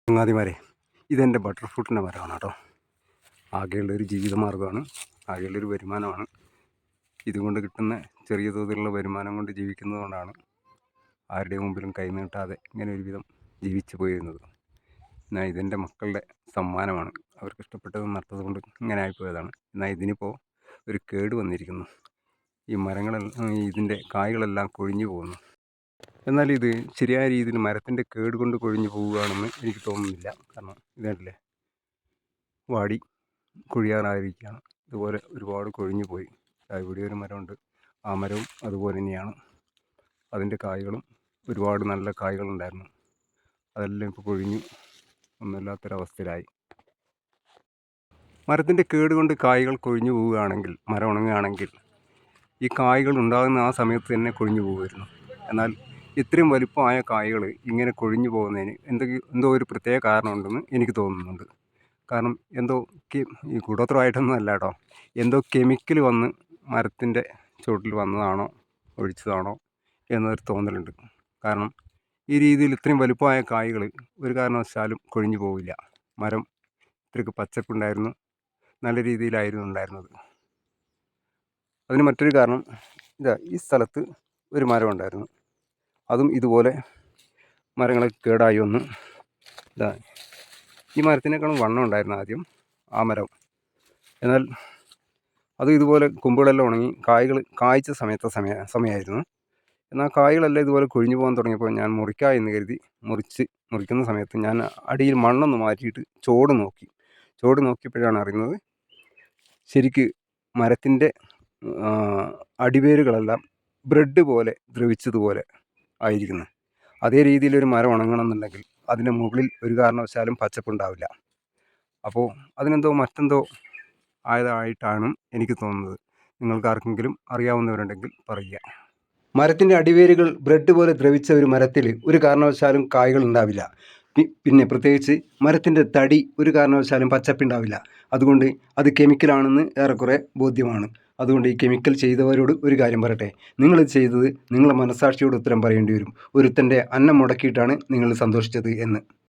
ചങ്ങാതിമാരെ, ഇതെൻ്റെ ബട്ടർ ഫ്രൂട്ടിൻ്റെ മരമാണ് കേട്ടോ. ആകെയുള്ളൊരു ജീവിതമാർഗ്ഗമാണ്, ആകെയുള്ളൊരു വരുമാനമാണ്. ഇതുകൊണ്ട് കിട്ടുന്ന ചെറിയ തോതിലുള്ള വരുമാനം കൊണ്ട് ജീവിക്കുന്നതുകൊണ്ടാണ് ആരുടെ മുമ്പിലും കൈ നീട്ടാതെ ഇങ്ങനെ ഒരുവിധം ജീവിച്ചു പോയിരുന്നത്. എന്നാൽ ഇതെൻ്റെ മക്കളുടെ സമ്മാനമാണ്. അവർക്ക് ഇഷ്ടപ്പെട്ടത് നട്ടത് കൊണ്ട് ഇങ്ങനെ ആയിപ്പോയതാണ്. എന്നാൽ ഇതിനിപ്പോൾ ഒരു കേട് വന്നിരിക്കുന്നു. ഈ മരങ്ങളെല്ലാം, ഇതിൻ്റെ കായ്കളെല്ലാം കൊഴിഞ്ഞു പോകുന്നു. എന്നാൽ ഇത് ശരിയായ രീതിയിൽ മരത്തിൻ്റെ കേട് കൊണ്ട് കൊഴിഞ്ഞു പോവുകയാണെന്ന് എനിക്ക് തോന്നുന്നില്ല. കാരണം ഇതല്ലേ വാടി കൊഴിയാറായിരിക്കുകയാണ്. ഇതുപോലെ ഒരുപാട് കൊഴിഞ്ഞു പോയി. ഇവിടെ ഒരു മരമുണ്ട്, ആ മരവും അതുപോലെ തന്നെയാണ്. അതിൻ്റെ കായ്കളും ഒരുപാട് നല്ല കായ്കളുണ്ടായിരുന്നു, അതെല്ലാം ഇപ്പോൾ കൊഴിഞ്ഞു ഒന്നുമില്ലാത്തൊരവസ്ഥയിലായി. മരത്തിൻ്റെ കേട് കൊണ്ട് കായ്കൾ കൊഴിഞ്ഞു പോവുകയാണെങ്കിൽ, മരം ഉണങ്ങുകയാണെങ്കിൽ ഈ കായ്കൾ ഉണ്ടാകുന്ന ആ സമയത്ത് തന്നെ കൊഴിഞ്ഞു പോകുമായിരുന്നു. എന്നാൽ ഇത്രയും വലുപ്പമായ കായ്കൾ ഇങ്ങനെ കൊഴിഞ്ഞു പോകുന്നതിന് എന്തോ ഒരു പ്രത്യേക കാരണമുണ്ടെന്ന് എനിക്ക് തോന്നുന്നുണ്ട്. കാരണം എന്തോ ഈ കൂടോത്രമായിട്ടൊന്നും അല്ല കേട്ടോ, എന്തോ കെമിക്കൽ വന്ന് മരത്തിൻ്റെ ചുവട്ടിൽ വന്നതാണോ ഒഴിച്ചതാണോ എന്നൊരു തോന്നലുണ്ട്. കാരണം ഈ രീതിയിൽ ഇത്രയും വലുപ്പമായ കായ്കൾ ഒരു കാരണവശാലും കൊഴിഞ്ഞു പോവില്ല. മരം ഇത്രയ്ക്ക് പച്ചപ്പുണ്ടായിരുന്നു, നല്ല രീതിയിലായിരുന്നു ഉണ്ടായിരുന്നത്. അതിന് മറ്റൊരു കാരണം, ഈ സ്ഥലത്ത് ഒരു മരം ഉണ്ടായിരുന്നു, അതും ഇതുപോലെ മരങ്ങളൊക്കെ കേടായി വന്നു. ഈ മരത്തിനേക്കാളും വണ്ണം ഉണ്ടായിരുന്നു ആദ്യം ആ മരം. എന്നാൽ അത് ഇതുപോലെ കൊമ്പുകളെല്ലാം ഉണങ്ങി കായ്ച്ച സമയമായിരുന്നു. എന്നാൽ കായ്കളെല്ലാം ഇതുപോലെ കൊഴിഞ്ഞു പോകാൻ തുടങ്ങിയപ്പോൾ ഞാൻ മുറിക്കാം എന്ന് കരുതി മുറിക്കുന്ന സമയത്ത് ഞാൻ അടിയിൽ മണ്ണൊന്ന് മാറ്റിയിട്ട് ചോട് നോക്കിയപ്പോഴാണ് അറിയുന്നത് ശരിക്ക് മരത്തിൻ്റെ അടിവേരുകളെല്ലാം ബ്രെഡ് പോലെ ദ്രവിച്ചതുപോലെ ആയിരിക്കുന്നു. അതേ രീതിയിലൊരു മരം ഉണങ്ങണമെന്നുണ്ടെങ്കിൽ അതിൻ്റെ മുകളിൽ ഒരു കാരണവശാലും പച്ചപ്പുണ്ടാവില്ല. അപ്പോൾ അതിനെന്തോ മറ്റെന്തോ ആയതായിട്ടാണ് എനിക്ക് തോന്നുന്നത്. നിങ്ങൾക്ക് ആർക്കെങ്കിലും അറിയാവുന്നവരുണ്ടെങ്കിൽ പറയുക. മരത്തിൻ്റെ അടിവേരുകൾ ബ്രെഡ് പോലെ ദ്രവിച്ച ഒരു മരത്തിൽ ഒരു കാരണവശാലും കായ്കൾ ഉണ്ടാവില്ല. പിന്നെ പ്രത്യേകിച്ച് മരത്തിൻ്റെ തടി ഒരു കാരണവശാലും പച്ചപ്പുണ്ടാവില്ല. അതുകൊണ്ട് അത് കെമിക്കലാണെന്ന് ഏറെക്കുറെ ബോധ്യമാണ്. അതുകൊണ്ട് ഈ കെമിക്കൽ ചെയ്തവരോട് ഒരു കാര്യം പറയട്ടെ, നിങ്ങളിത് ചെയ്തത് നിങ്ങളുടെ മനസ്സാക്ഷിയോട് ഉത്തരം പറയേണ്ടി വരും. ഒരുത്തൻ്റെ അന്നം മുടക്കിയിട്ടാണ് നിങ്ങൾ സന്തോഷിച്ചത് എന്ന്.